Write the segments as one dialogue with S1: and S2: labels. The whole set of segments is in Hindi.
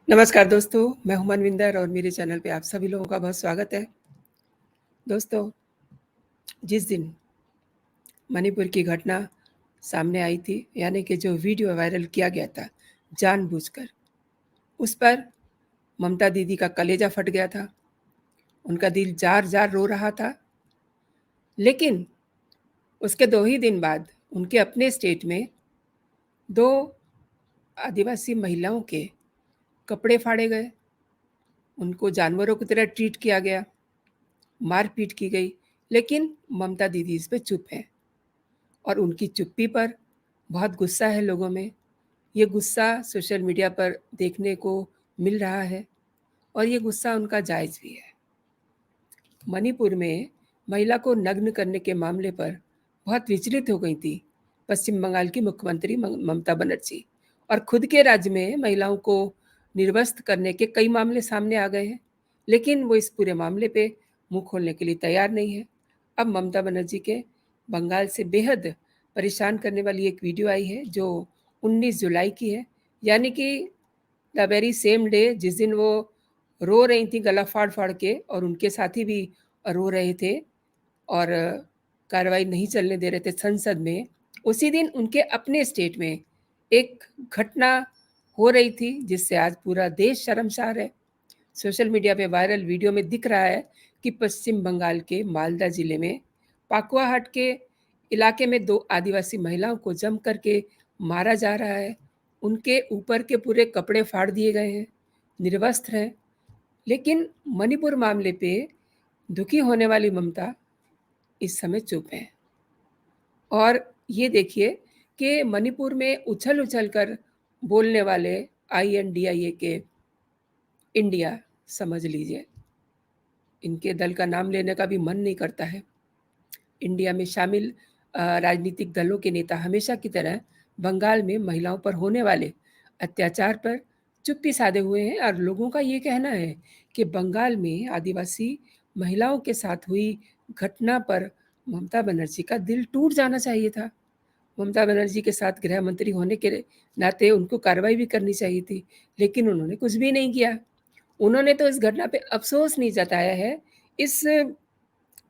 S1: नमस्कार दोस्तों, मैं हूं मनविंदर और मेरे चैनल पे आप सभी लोगों का बहुत स्वागत है। दोस्तों, जिस दिन मणिपुर की घटना सामने आई थी, यानी कि जो वीडियो वायरल किया गया था जानबूझकर, उस पर ममता दीदी का कलेजा फट गया था। उनका दिल जार-जार रो रहा था। लेकिन उसके 2 ही दिन बाद उनके अपने स्टेट में 2 आदिवासी महिलाओं के कपड़े फाड़े गए, उनको जानवरों की तरह ट्रीट किया गया, मार-पीट की गई। लेकिन ममता दीदी इस पे चुप हैं। और उनकी चुप्पी पर बहुत गुस्सा है लोगों में। ये गुस्सा सोशल मीडिया पर देखने को मिल रहा है और ये गुस्सा उनका जायज़ भी है। मणिपुर में महिला को नग्न करने के मामले पर बहुत विचलित हो गई थी पश्चिम बंगाल की मुख्यमंत्री ममता बनर्जी, और खुद के राज्य में महिलाओं को निर्वस्त्र करने के कई मामले सामने आ गए हैं, लेकिन वो इस पूरे मामले पे मुँह खोलने के लिए तैयार नहीं है। अब ममता बनर्जी के बंगाल से बेहद परेशान करने वाली एक वीडियो आई है जो 19 जुलाई की है, यानी कि द वेरी सेम डे जिस दिन वो रो रही थी गला फाड़-फाड़ के, और उनके साथी भी रो रहे थे और कार्रवाई नहीं चलने दे रहे थे संसद में। उसी दिन उनके अपने स्टेट में एक घटना हो रही थी जिससे आज पूरा देश शर्मसार है। सोशल मीडिया पे वायरल वीडियो में दिख रहा है कि पश्चिम बंगाल के मालदा ज़िले में पाकुआहाट के इलाके में 2 आदिवासी महिलाओं को जम कर के मारा जा रहा है। उनके ऊपर के पूरे कपड़े फाड़ दिए गए हैं, निर्वस्त्र हैं। लेकिन मणिपुर मामले पे दुखी होने वाली ममता इस समय चुप हैं। और ये देखिए कि मणिपुर में उछल-उछल कर बोलने वाले आईएनडीआईए के इंडिया समझ लीजिए, इनके दल का नाम लेने का भी मन नहीं करता है। इंडिया में शामिल राजनीतिक दलों के नेता हमेशा की तरह बंगाल में महिलाओं पर होने वाले अत्याचार पर चुप्पी साधे हुए हैं, और लोगों का ये कहना है कि बंगाल में आदिवासी महिलाओं के साथ हुई घटना पर ममता बनर्जी का दिल टूट जाना चाहिए था। ममता बनर्जी के साथ गृह मंत्री होने के नाते उनको कार्रवाई भी करनी चाहिए थी, लेकिन उन्होंने कुछ भी नहीं किया। उन्होंने तो इस घटना पे अफ़सोस नहीं जताया है, इस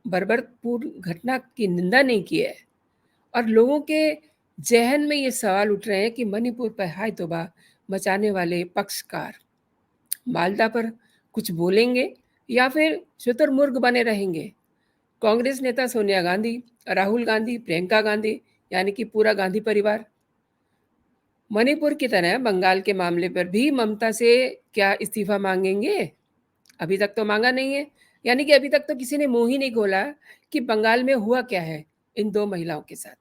S1: बर्बरपूर्ण घटना की निंदा नहीं की है, और लोगों के ज़हन में ये सवाल उठ रहे हैं कि मणिपुर पर हाय तौबा मचाने वाले पक्षकार मालदा पर कुछ बोलेंगे या फिर शुतुरमुर्ग बने रहेंगे। कांग्रेस नेता सोनिया गांधी, राहुल गांधी, प्रियंका गांधी, यानी कि पूरा गांधी परिवार मणिपुर की तरह बंगाल के मामले पर भी ममता से क्या इस्तीफ़ा माँगेंगे? अभी तक तो माँगा नहीं है। यानी कि अभी तक तो किसी ने मुँह ही नहीं खोला कि बंगाल में हुआ क्या है इन 2 महिलाओं के साथ।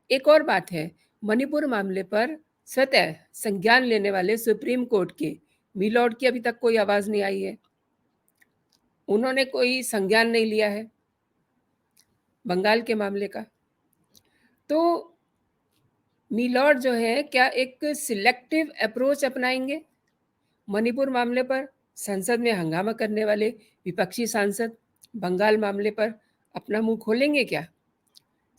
S1: एक और बात है, मणिपुर मामले पर स्वतः संज्ञान लेने वाले सुप्रीम कोर्ट के मिलॉर्ड की अभी तक कोई आवाज़ नहीं आई है। उन्होंने कोई संज्ञान नहीं लिया है बंगाल के मामले का। तो मिलॉर्ड जो है क्या एक सिलेक्टिव अप्रोच अपनाएँगे मणिपुर मामले पर? संसद में हंगामा करने वाले विपक्षी सांसद बंगाल मामले पर अपना मुँह खोलेंगे क्या?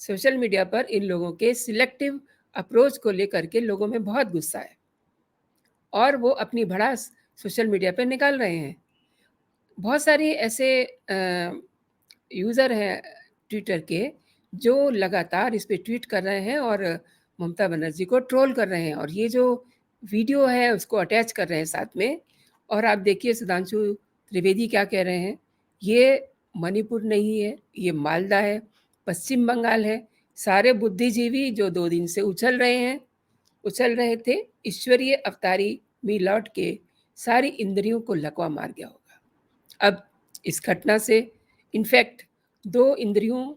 S1: सोशल मीडिया पर इन लोगों के सिलेक्टिव अप्रोच को लेकर के लोगों में बहुत गुस्सा है और वो अपनी भड़ास सोशल मीडिया पे निकाल रहे हैं। बहुत सारे ऐसे यूज़र हैं ट्विटर के जो लगातार इस पे ट्वीट कर रहे हैं और ममता बनर्जी को ट्रोल कर रहे हैं, और ये जो वीडियो है उसको अटैच कर रहे हैं साथ में। और आप देखिए सुधांशु त्रिवेदी क्या कह रहे हैं, ये मणिपुर नहीं है, ये मालदा है, पश्चिम बंगाल है। सारे बुद्धिजीवी जो 2 दिन से उछल रहे थे, ईश्वरीय अवतारी में लौट के सारी इंद्रियों को लकवा मार गया होगा। अब इस घटना से इनफैक्ट 2 इंद्रियों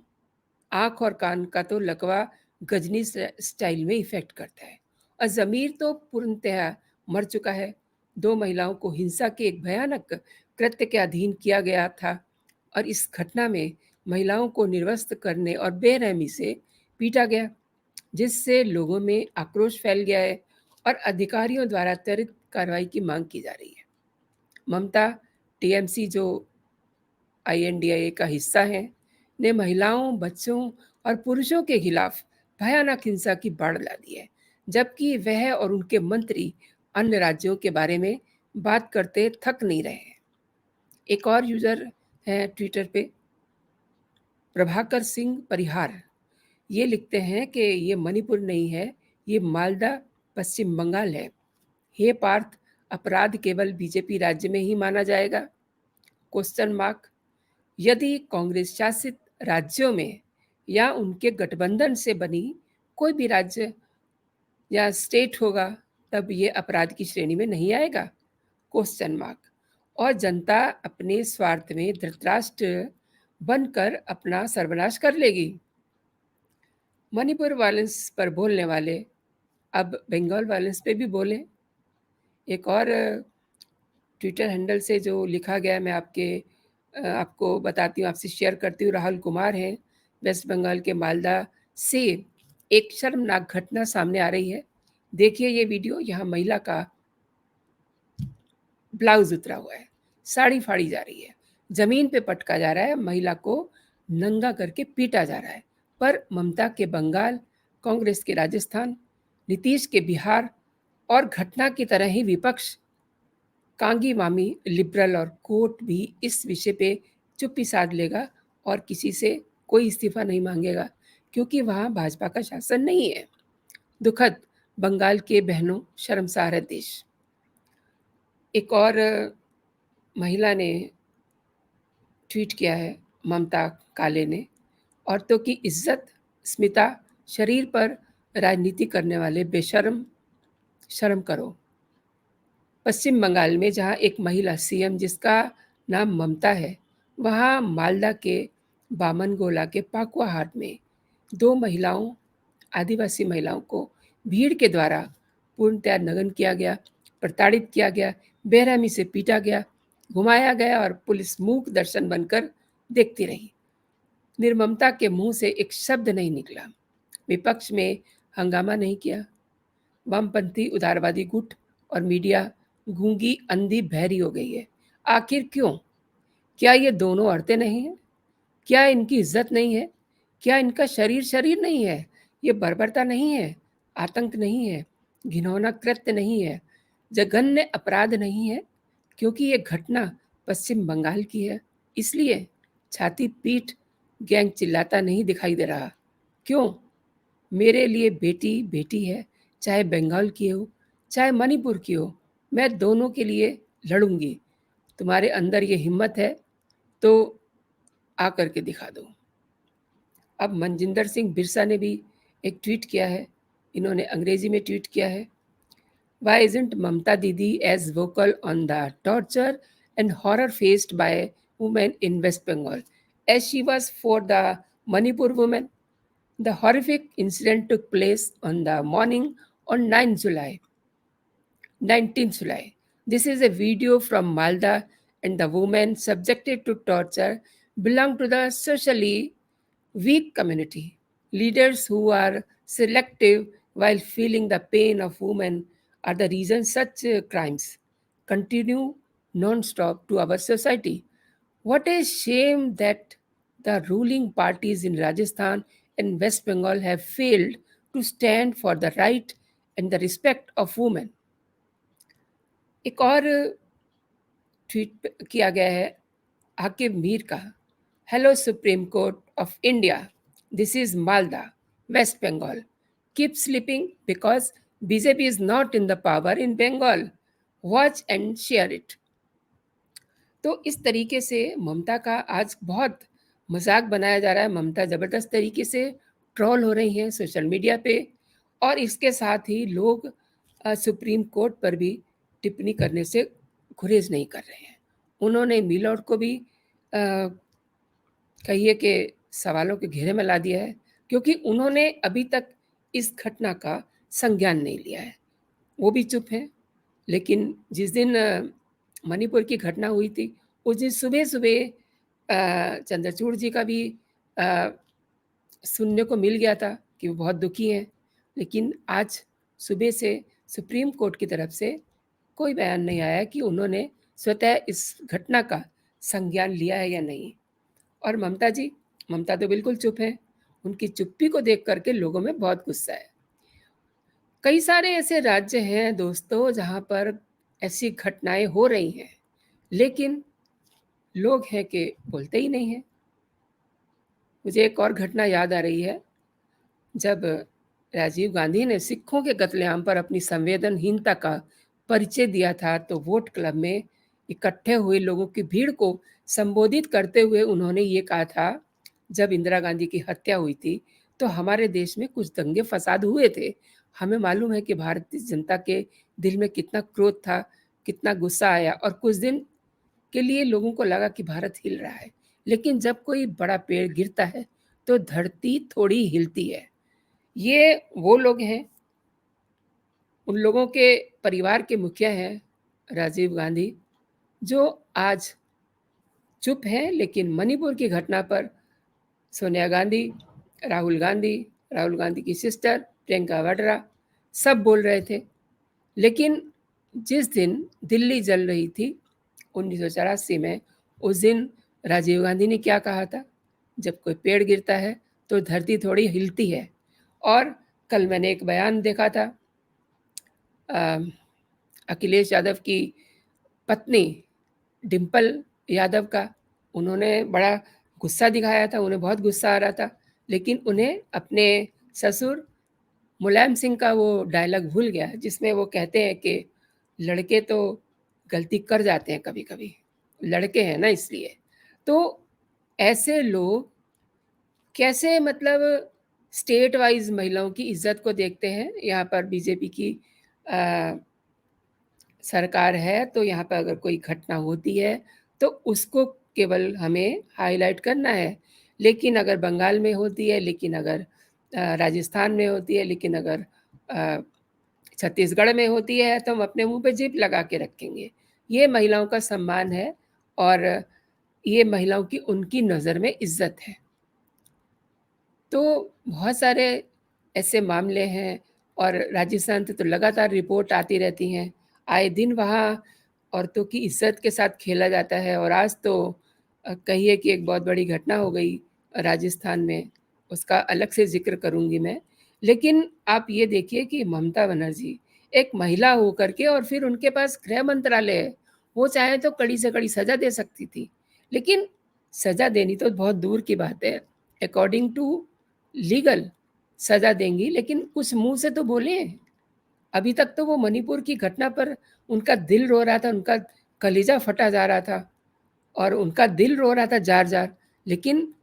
S1: आँख और कान का तो लकवा गजनी स्टाइल में इफ़ेक्ट करता है, और ज़मीर तो पूर्णतः मर चुका है। 2 महिलाओं को हिंसा के एक भयानक कृत्य के अधीन किया गया था, और इस घटना में महिलाओं को निर्वस्त्र करने और बेरहमी से पीटा गया, जिससे लोगों में आक्रोश फैल गया है और अधिकारियों द्वारा त्वरित कार्रवाई की मांग की जा रही है। ममता टीएमसी जो आईएनडीआईए का हिस्सा हैं, ने महिलाओं, बच्चों और पुरुषों के खिलाफ भयानक हिंसा की बाढ़ ला दी है, जबकि वह और उनके मंत्री अन्य राज्यों के बारे में बात करते थक नहीं रहे। एक और यूज़र हैं ट्विटर पे, प्रभाकर सिंह परिहार। ये लिखते हैं कि ये मणिपुर नहीं है, ये मालदा पश्चिम बंगाल है। हे पार्थ, अपराध केवल बीजेपी राज्य में ही माना जाएगा? Question mark. यदि कांग्रेस शासित राज्यों में या उनके गठबंधन से बनी कोई भी राज्य या स्टेट होगा, तब ये अपराध की श्रेणी में नहीं आएगा? Question mark. और जनता अपने स्वार्थ में धृतराष्ट्र बनकर अपना सर्वनाश कर लेगी। मणिपुर वायलेंस पर बोलने वाले अब बंगाल वायलेंस पे भी बोलें। एक और ट्विटर हैंडल से जो लिखा गया, मैं आपको बताती हूँ, आपसे शेयर करती हूँ। राहुल कुमार हैं, वेस्ट बंगाल के मालदा से। एक शर्मनाक घटना सामने आ रही है। देखिए ये वीडियो। यहाँ महिला का ब्लाउज उतरा हुआ है, साड़ी फाड़ी जा रही है, जमीन पे पटका जा रहा है, महिला को नंगा करके पीटा जा रहा है। पर ममता के बंगाल, कांग्रेस के राजस्थान, नीतीश के बिहार और घटना की तरह ही विपक्ष, कांगी मामी, लिबरल और कोर्ट भी इस विषय पे चुप्पी साध लेगा और किसी से कोई इस्तीफा नहीं मांगेगा, क्योंकि वहाँ भाजपा का शासन नहीं है। दुखद, बंगाल के बहनों, शर्मसार है देश। एक और महिला ने ट्वीट किया है, ममता काले ने, औरतों की इज्जत, स्मिता, शरीर पर राजनीति करने वाले बेशर्म, शर्म करो। पश्चिम बंगाल में जहां एक महिला सीएम जिसका नाम ममता है, वहां मालदा के बामनगोला के पाकुआ हाट में दो महिलाओं, आदिवासी महिलाओं को भीड़ के द्वारा पूर्णतया नग्न किया गया, प्रताड़ित किया गया, बेरहमी से पीटा गया, घुमाया गया और पुलिस मूक दर्शन बनकर देखती रही। निर्ममता के मुंह से एक शब्द नहीं निकला। विपक्ष में हंगामा नहीं किया। वामपंथी उदारवादी गुट और मीडिया गूंगी, अंधी, बहरी हो गई है। आखिर क्यों? क्या ये दोनों औरतें नहीं हैं? क्या इनकी इज्जत नहीं है? क्या इनका शरीर शरीर नहीं है? ये बर्बरता नहीं है, आतंक नहीं है, घिनौना कृत्य नहीं है, जघन्य अपराध नहीं है? क्योंकि ये घटना पश्चिम बंगाल की है, इसलिए छाती पीट गैंग चिल्लाता नहीं दिखाई दे रहा। क्यों? मेरे लिए बेटी बेटी है, चाहे बंगाल की हो, चाहे मणिपुर की हो। मैं दोनों के लिए लड़ूंगी। तुम्हारे अंदर ये हिम्मत है तो आकर के दिखा दो। अब मनजिंदर सिंह बिरसा ने भी एक ट्वीट किया है। इन्होंने अंग्रेजी में ट्वीट किया है, Why isn't Mamta Didi as vocal on the torture and horror faced by women in West Bengal as she was for the Manipur women? The horrific incident took place on the morning on 19th July. This is a video from Malda, and the women subjected to torture belong to the socially weak community. Leaders who are selective while feeling the pain of women are the reason such crimes continue non-stop to our society. What a shame that the ruling parties in Rajasthan and West Bengal have failed to stand for the right and the respect of women. एक और ट्वीट किया गया है हाकिम मीर का, hello Supreme Court of India, this is Malda, West Bengal, keep sleeping because BJP is not in the power in Bengal, watch and share it. तो इस तरीके से ममता का आज बहुत मजाक बनाया जा रहा है। ममता ज़बरदस्त तरीके से ट्रोल हो रही हैं सोशल मीडिया पे, और इसके साथ ही लोग सुप्रीम कोर्ट पर भी टिप्पणी करने से गुरेज नहीं कर रहे हैं। उन्होंने मिलॉर्ड को भी कहिए कि सवालों के घेरे में ला दिया है, क्योंकि उन्होंने अभी तक इस घटना का संज्ञान नहीं लिया है। वो भी चुप हैं। लेकिन जिस दिन मणिपुर की घटना हुई थी, उस दिन सुबह सुबह चंद्रचूड़ जी का भी सुनने को मिल गया था कि वो बहुत दुखी हैं। लेकिन आज सुबह से सुप्रीम कोर्ट की तरफ से कोई बयान नहीं आया कि उन्होंने स्वतः इस घटना का संज्ञान लिया है या नहीं। और ममता तो बिल्कुल चुप हैं। उनकी चुप्पी को देख करके लोगों में बहुत गुस्सा है। कई सारे ऐसे राज्य हैं दोस्तों, जहाँ पर ऐसी घटनाएं हो रही हैं, लेकिन लोग हैं कि बोलते ही नहीं हैं। मुझे एक और घटना याद आ रही है, जब राजीव गांधी ने सिखों के कत्लेआम पर अपनी संवेदनहीनता का परिचय दिया था, तो वोट क्लब में इकट्ठे हुए लोगों की भीड़ को संबोधित करते हुए उन्होंने ये कहा था, जब इंदिरा गांधी की हत्या हुई थी तो हमारे देश में कुछ दंगे फसाद हुए थे। हमें मालूम है कि भारतीय जनता के दिल में कितना क्रोध था, कितना गुस्सा आया, और कुछ दिन के लिए लोगों को लगा कि भारत हिल रहा है। लेकिन जब कोई बड़ा पेड़ गिरता है तो धरती थोड़ी हिलती है। ये वो लोग हैं, उन लोगों के परिवार के मुखिया हैं राजीव गांधी, जो आज चुप हैं, लेकिन मणिपुर की घटना पर सोनिया गांधी, राहुल गांधी, राहुल गांधी की सिस्टर प्रियंका वाड्रा सब बोल रहे थे। लेकिन जिस दिन दिल्ली जल रही थी 1984 में, उस दिन राजीव गांधी ने क्या कहा था? जब कोई पेड़ गिरता है तो धरती थोड़ी हिलती है। और कल मैंने एक बयान देखा था अखिलेश यादव की पत्नी डिम्पल यादव का। उन्होंने बड़ा गुस्सा दिखाया था, उन्हें बहुत गुस्सा आ रहा था, लेकिन उन्हें अपने ससुर मुलायम सिंह का वो डायलॉग भूल गया, जिसमें वो कहते हैं कि लड़के तो गलती कर जाते हैं कभी कभी, लड़के हैं ना इसलिए। तो ऐसे लोग कैसे, मतलब स्टेट वाइज महिलाओं की इज्जत को देखते हैं। यहाँ पर बीजेपी की सरकार है, तो यहाँ पर अगर कोई घटना होती है तो उसको केवल हमें हाईलाइट करना है। लेकिन अगर बंगाल में होती है, लेकिन अगर राजस्थान में होती है, लेकिन अगर छत्तीसगढ़ में होती है, तो हम अपने मुंह पे जिप लगा के रखेंगे। ये महिलाओं का सम्मान है, और ये महिलाओं की उनकी नज़र में इज्जत है। तो बहुत सारे ऐसे मामले हैं, और राजस्थान से तो लगातार रिपोर्ट आती रहती हैं। आए दिन वहाँ औरतों की इज्जत के साथ खेला जाता है, और आज तो कहिए कि एक बहुत बड़ी घटना हो गई राजस्थान में, उसका अलग से जिक्र करूँगी मैं। लेकिन आप ये देखिए कि ममता बनर्जी एक महिला होकर के, और फिर उनके पास गृह मंत्रालय है, वो चाहे तो कड़ी से कड़ी सज़ा दे सकती थी। लेकिन सज़ा देनी तो बहुत दूर की बात है, अकॉर्डिंग टू लीगल सज़ा देंगी, लेकिन कुछ मुँह से तो बोलें। अभी तक तो वो मणिपुर की घटना पर उनका दिल रो रहा था, उनका कलेजा फटा जा रहा था, और उनका दिल रो रहा था जार-जार। लेकिन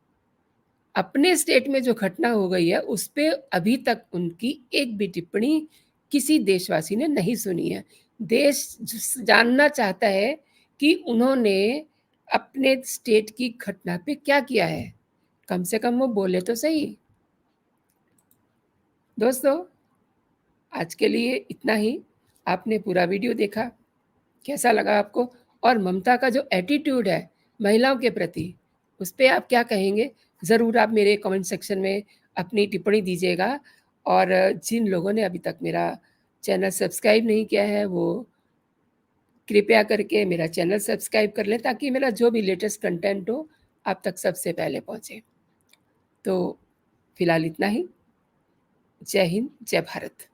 S1: अपने स्टेट में जो घटना हो गई है, उस पे अभी तक उनकी एक भी टिप्पणी किसी देशवासी ने नहीं सुनी है। देश जानना चाहता है कि उन्होंने अपने स्टेट की घटना पे क्या किया है। कम से कम वो बोले तो सही। दोस्तों, आज के लिए इतना ही। आपने पूरा वीडियो देखा, कैसा लगा आपको? और ममता का जो एटीट्यूड है महिलाओं के प्रति, उस पे आप क्या कहेंगे? ज़रूर आप मेरे कमेंट सेक्शन में अपनी टिप्पणी दीजिएगा। और जिन लोगों ने अभी तक मेरा चैनल सब्सक्राइब नहीं किया है, वो कृपया करके मेरा चैनल सब्सक्राइब कर लें, ताकि मेरा जो भी लेटेस्ट कंटेंट हो आप तक सबसे पहले पहुँचे। तो फिलहाल इतना ही। जय हिंद, जय भारत।